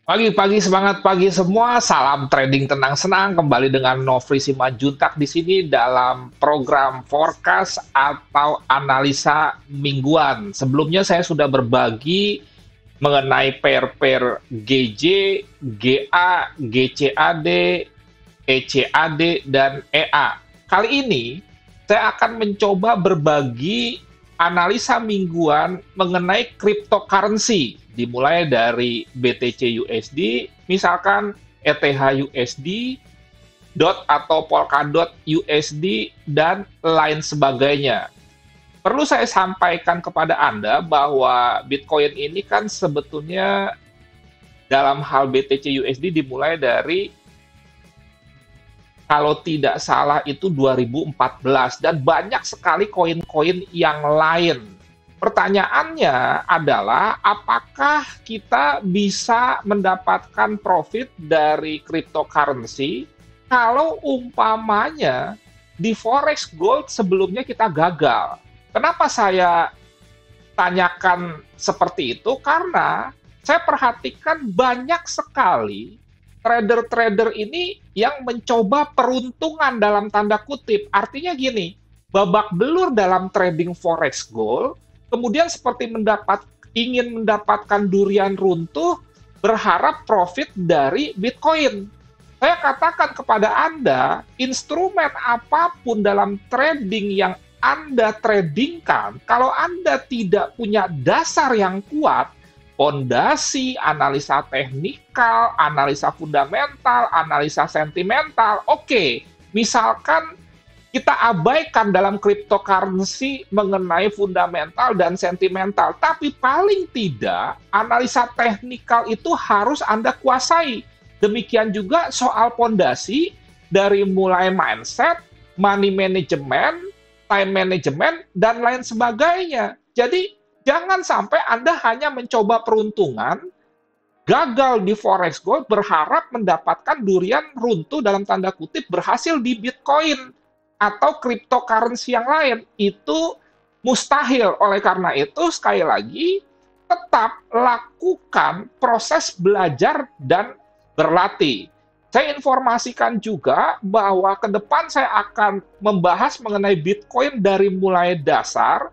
Pagi-pagi semangat pagi semua, salam trading tenang senang kembali dengan Nofri Simanjuntak di sini dalam program forecast atau analisa mingguan. Sebelumnya saya sudah berbagi mengenai pair-pair GJ, GA, GCAD, ECAD, dan EA. Kali ini saya akan mencoba berbagi analisa mingguan mengenai cryptocurrency, dimulai dari BTC USD, misalkan ETH USD, DOT atau Polkadot USD, dan lain sebagainya. Perlu saya sampaikan kepada Anda bahwa Bitcoin ini kan sebetulnya dalam hal BTC USD dimulai dari, kalau tidak salah itu 2014, dan banyak sekali koin-koin yang lain. Pertanyaannya adalah, apakah kita bisa mendapatkan profit dari cryptocurrency kalau umpamanya di forex gold sebelumnya kita gagal? Kenapa saya tanyakan seperti itu? Karena saya perhatikan banyak sekali trader-trader ini yang mencoba peruntungan dalam tanda kutip. Artinya gini, babak belur dalam trading forex gold, kemudian seperti ingin mendapatkan durian runtuh, berharap profit dari Bitcoin. Saya katakan kepada Anda, instrumen apapun dalam trading yang Anda tradingkan, kalau Anda tidak punya dasar yang kuat, fondasi, analisa teknikal, analisa fundamental, analisa sentimental, oke. Misalkan kita abaikan dalam cryptocurrency mengenai fundamental dan sentimental, tapi paling tidak analisa teknikal itu harus Anda kuasai. Demikian juga soal fondasi, dari mulai mindset, money management, time management, dan lain sebagainya. Jadi jangan sampai Anda hanya mencoba peruntungan, gagal di forex gold, berharap mendapatkan durian runtuh dalam tanda kutip berhasil di Bitcoin atau cryptocurrency yang lain. Itu mustahil. Oleh karena itu, sekali lagi, tetap lakukan proses belajar dan berlatih. Saya informasikan juga bahwa ke depan saya akan membahas mengenai Bitcoin dari mulai dasar,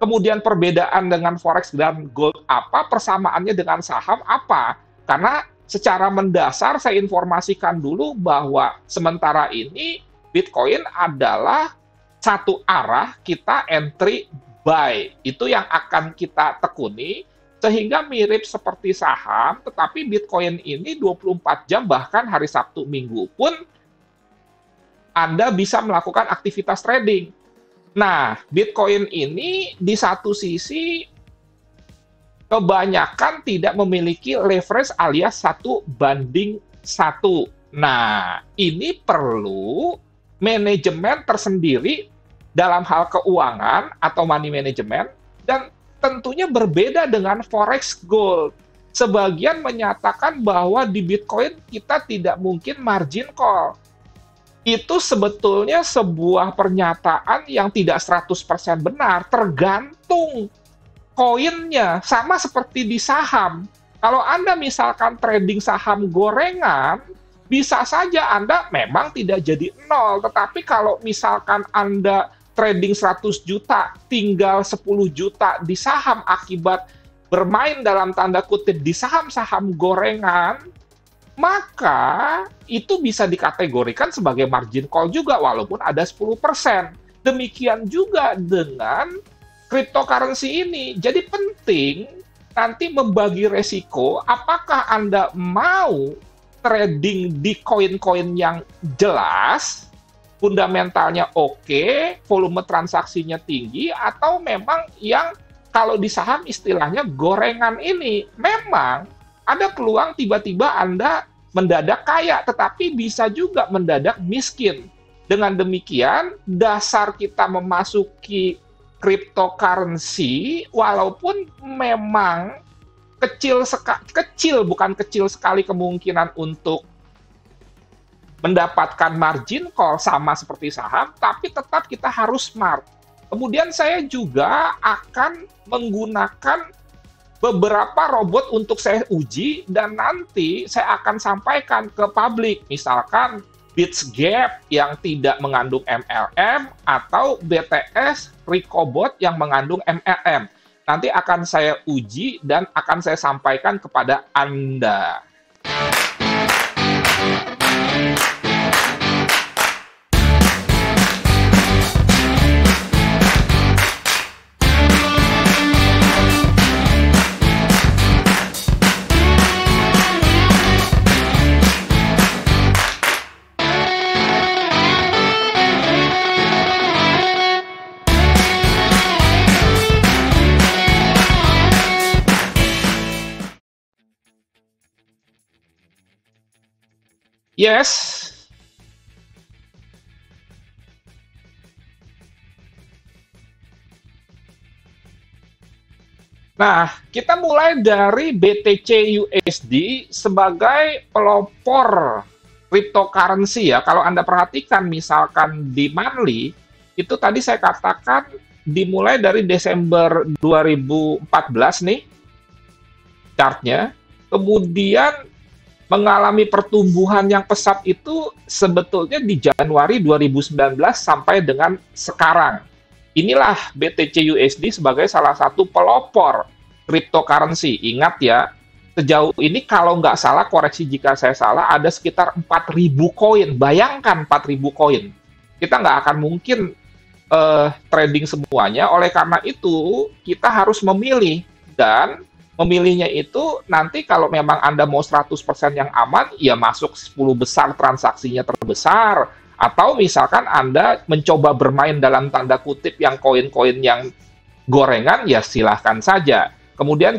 kemudian perbedaan dengan forex dan gold apa, persamaannya dengan saham apa. Karena secara mendasar saya informasikan dulu bahwa sementara ini Bitcoin adalah satu arah, kita entry buy. Itu yang akan kita tekuni, sehingga mirip seperti saham, tetapi Bitcoin ini 24 jam, bahkan hari Sabtu Minggu pun Anda bisa melakukan aktivitas trading. Nah, Bitcoin ini di satu sisi kebanyakan tidak memiliki leverage alias 1:1. Nah, ini perlu manajemen tersendiri dalam hal keuangan atau money management, dan tentunya berbeda dengan forex gold. Sebagian menyatakan bahwa di Bitcoin kita tidak mungkin margin call. Itu sebetulnya sebuah pernyataan yang tidak 100% benar, tergantung koinnya. Sama seperti di saham. Kalau Anda misalkan trading saham gorengan, bisa saja Anda memang tidak jadi nol, tetapi kalau misalkan Anda trading 100 juta, tinggal 10 juta di saham akibat bermain dalam tanda kutip di saham-saham gorengan, maka itu bisa dikategorikan sebagai margin call juga, walaupun ada 10%. Demikian juga dengan cryptocurrency ini. Jadi penting nanti membagi resiko, apakah Anda mau trading di koin-koin yang jelas, fundamentalnya oke, volume transaksinya tinggi, atau memang yang kalau di saham istilahnya gorengan ini. Memang ada peluang tiba-tiba Anda mendadak kaya, tetapi bisa juga mendadak miskin. Dengan demikian, dasar kita memasuki cryptocurrency, walaupun memang bukan kecil sekali kemungkinan untuk mendapatkan margin call sama seperti saham, tapi tetap kita harus smart. Kemudian saya juga akan menggunakan beberapa robot untuk saya uji dan nanti saya akan sampaikan ke publik. Misalkan BeatsGap yang tidak mengandung MLM atau BTS Recobot yang mengandung MLM. Nanti akan saya uji dan akan saya sampaikan kepada Anda. Yes. Nah, kita mulai dari BTC USD sebagai pelopor cryptocurrency ya. Kalau Anda perhatikan misalkan di monthly, itu tadi saya katakan dimulai dari Desember 2014 nih chartnya, kemudian mengalami pertumbuhan yang pesat itu sebetulnya di Januari 2019 sampai dengan sekarang. Inilah BTC USD sebagai salah satu pelopor cryptocurrency. Ingat ya, sejauh ini kalau nggak salah, koreksi jika saya salah, ada sekitar 4.000 koin. Bayangkan 4.000 koin. Kita nggak akan mungkin trading semuanya, oleh karena itu kita harus memilih. Dan memilihnya itu nanti kalau memang Anda mau 100% yang aman, ya masuk 10 besar transaksinya terbesar. Atau misalkan Anda mencoba bermain dalam tanda kutip yang koin-koin yang gorengan, ya silahkan saja. Kemudian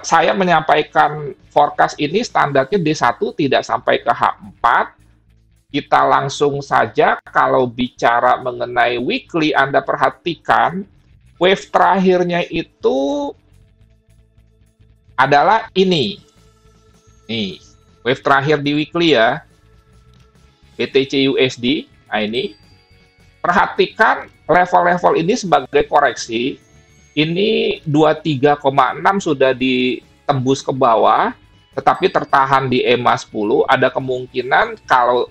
saya menyampaikan forecast ini standarnya D1 tidak sampai ke H4. Kita langsung saja kalau bicara mengenai weekly, Anda perhatikan wave terakhirnya itu adalah ini. Nih, wave terakhir di weekly ya. BTC USD. Nah ini. Perhatikan level-level ini sebagai koreksi. Ini 23,6 sudah ditembus ke bawah, tetapi tertahan di EMA 10. Ada kemungkinan kalau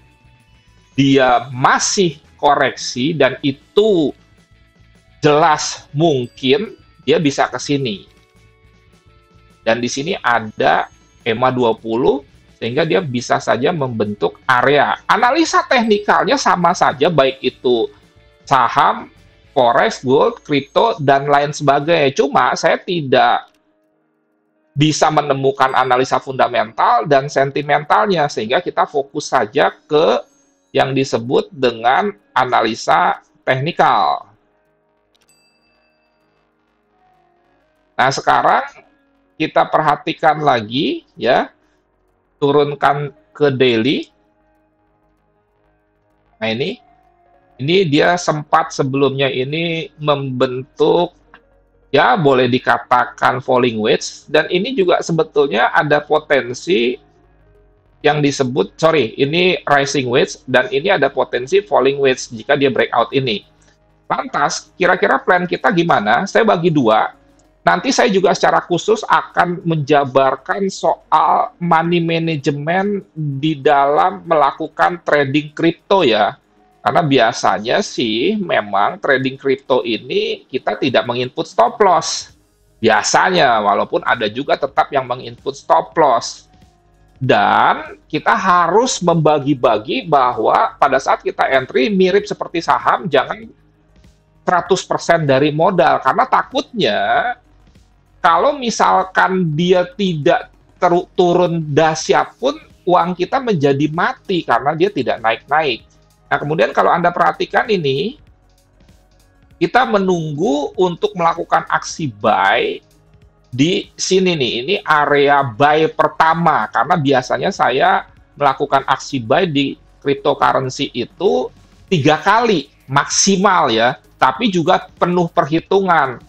dia masih koreksi dan itu jelas mungkin dia bisa ke sini. Dan di sini ada EMA 20, sehingga dia bisa saja membentuk area. Analisa teknikalnya sama saja, baik itu saham, forex, gold, kripto, dan lain sebagainya. Cuma saya tidak bisa menemukan analisa fundamental dan sentimentalnya, sehingga kita fokus saja ke yang disebut dengan analisa teknikal. Nah, sekarang kita perhatikan lagi ya, turunkan ke daily. Nah ini dia sempat sebelumnya ini membentuk ya boleh dikatakan falling wedge, dan ini juga sebetulnya ada potensi yang disebut, ini rising wedge dan ini ada potensi falling wedge jika dia breakout ini. Lantas kira-kira plan kita gimana? Saya bagi dua. Nanti saya juga secara khusus akan menjabarkan soal money management di dalam melakukan trading kripto ya. Karena biasanya sih memang trading kripto ini kita tidak menginput stop loss. Biasanya, walaupun ada juga tetap yang menginput stop loss. Dan kita harus membagi-bagi bahwa pada saat kita entry mirip seperti saham, jangan 100% dari modal. Karena takutnya kalau misalkan dia tidak turun dahsyat pun, uang kita menjadi mati karena dia tidak naik-naik. Nah, kemudian kalau Anda perhatikan ini, kita menunggu untuk melakukan aksi buy di sini nih. Ini area buy pertama, karena biasanya saya melakukan aksi buy di cryptocurrency itu 3 kali maksimal ya, tapi juga penuh perhitungan.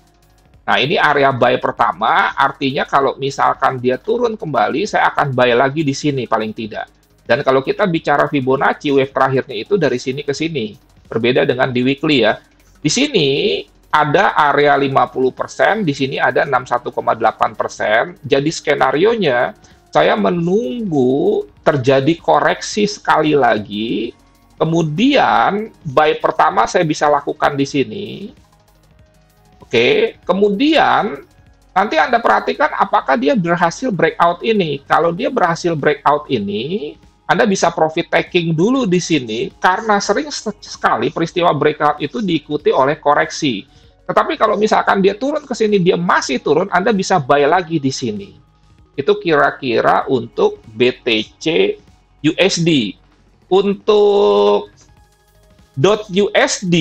Nah, ini area buy pertama, artinya kalau misalkan dia turun kembali, saya akan buy lagi di sini paling tidak. Dan kalau kita bicara Fibonacci, wave terakhirnya itu dari sini ke sini. Berbeda dengan di weekly ya. Di sini, ada area 50%, di sini ada 61,8%. Jadi skenarionya, saya menunggu terjadi koreksi sekali lagi, kemudian buy pertama saya bisa lakukan di sini. Oke, kemudian nanti Anda perhatikan apakah dia berhasil breakout ini. Kalau dia berhasil breakout ini, Anda bisa profit taking dulu di sini, karena sering sekali peristiwa breakout itu diikuti oleh koreksi. Tetapi kalau misalkan dia turun ke sini, dia masih turun, Anda bisa buy lagi di sini. Itu kira-kira untuk BTC USD. Untuk .USD,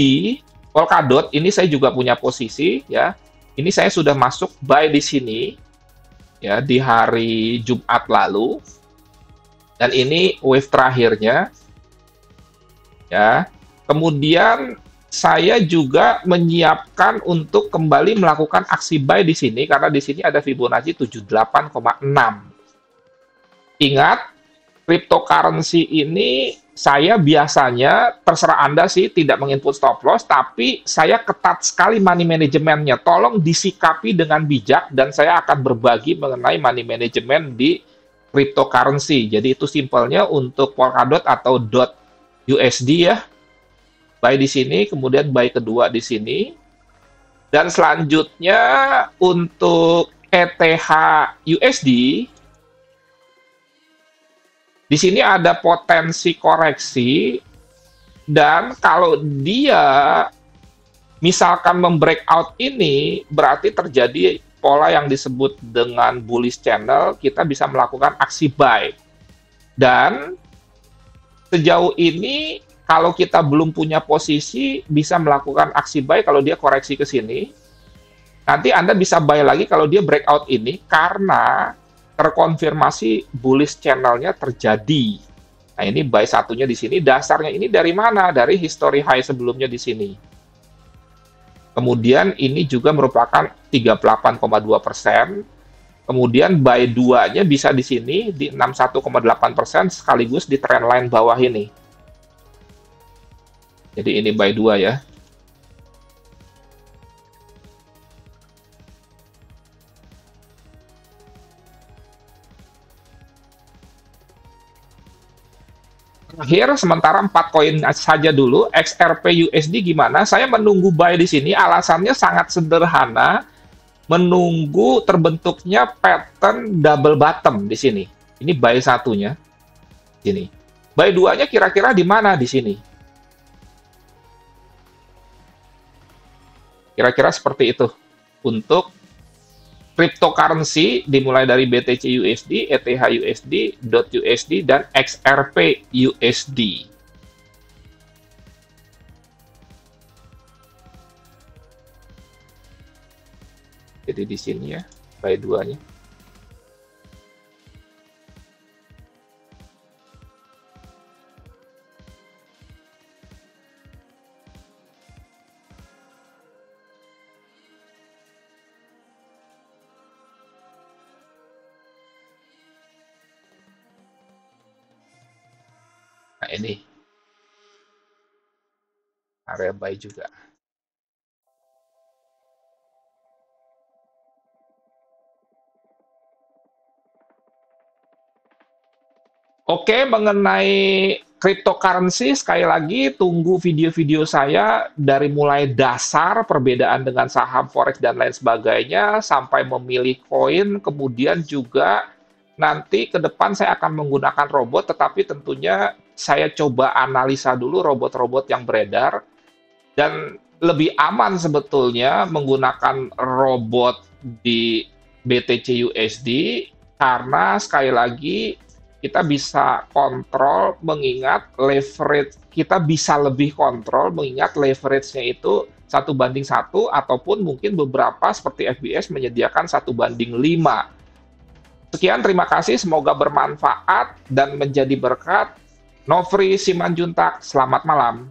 Polkadot, ini saya juga punya posisi, ya. Ini saya sudah masuk buy di sini, ya, di hari Jumat lalu. Dan ini wave terakhirnya, ya. Kemudian saya juga menyiapkan untuk kembali melakukan aksi buy di sini, karena di sini ada Fibonacci 78,6. Ingat, cryptocurrency ini saya biasanya, terserah Anda sih, tidak menginput stop loss, tapi saya ketat sekali money manajemennya. Tolong disikapi dengan bijak, dan saya akan berbagi mengenai money management di cryptocurrency. Jadi itu simpelnya untuk Polkadot atau .USD, ya. Buy di sini, kemudian buy kedua di sini. Dan selanjutnya untuk ETH USD, di sini ada potensi koreksi, dan kalau dia misalkan membreakout ini, berarti terjadi pola yang disebut dengan bullish channel, kita bisa melakukan aksi buy. Dan sejauh ini, kalau kita belum punya posisi, bisa melakukan aksi buy kalau dia koreksi ke sini. Nanti Anda bisa buy lagi kalau dia breakout ini, karena terkonfirmasi bullish channel-nya terjadi. Nah, ini buy satunya di sini. Dasarnya ini dari mana? Dari history high sebelumnya di sini. Kemudian ini juga merupakan 38,2%. Kemudian buy 2-nya bisa di sini di 61,8% sekaligus di trendline bawah ini. Jadi ini buy 2, ya. Terakhir, sementara 4 koin saja dulu. XRP USD gimana? Saya menunggu buy di sini. Alasannya sangat sederhana. Menunggu terbentuknya pattern double bottom di sini. Ini buy satunya. Sini. Buy 2-nya kira-kira di mana di sini? Kira-kira seperti itu. Untuk cryptocurrency dimulai dari BTC USD, ETH USD, .USD, dan XRP USD. Jadi di sini, ya, buy 2-nya. Nah, ini area buy juga. Oke, mengenai cryptocurrency, sekali lagi tunggu video-video saya dari mulai dasar, perbedaan dengan saham, forex, dan lain sebagainya, sampai memilih koin, kemudian juga nanti ke depan saya akan menggunakan robot, tetapi tentunya saya coba analisa dulu robot-robot yang beredar, dan lebih aman sebetulnya menggunakan robot di BTC USD, karena sekali lagi kita bisa kontrol, mengingat leverage, kita bisa lebih kontrol, mengingat leverage-nya itu 1:1, ataupun mungkin beberapa seperti FBS menyediakan 1:5. Sekian, terima kasih, semoga bermanfaat dan menjadi berkat. Nofri Simanjuntak, selamat malam.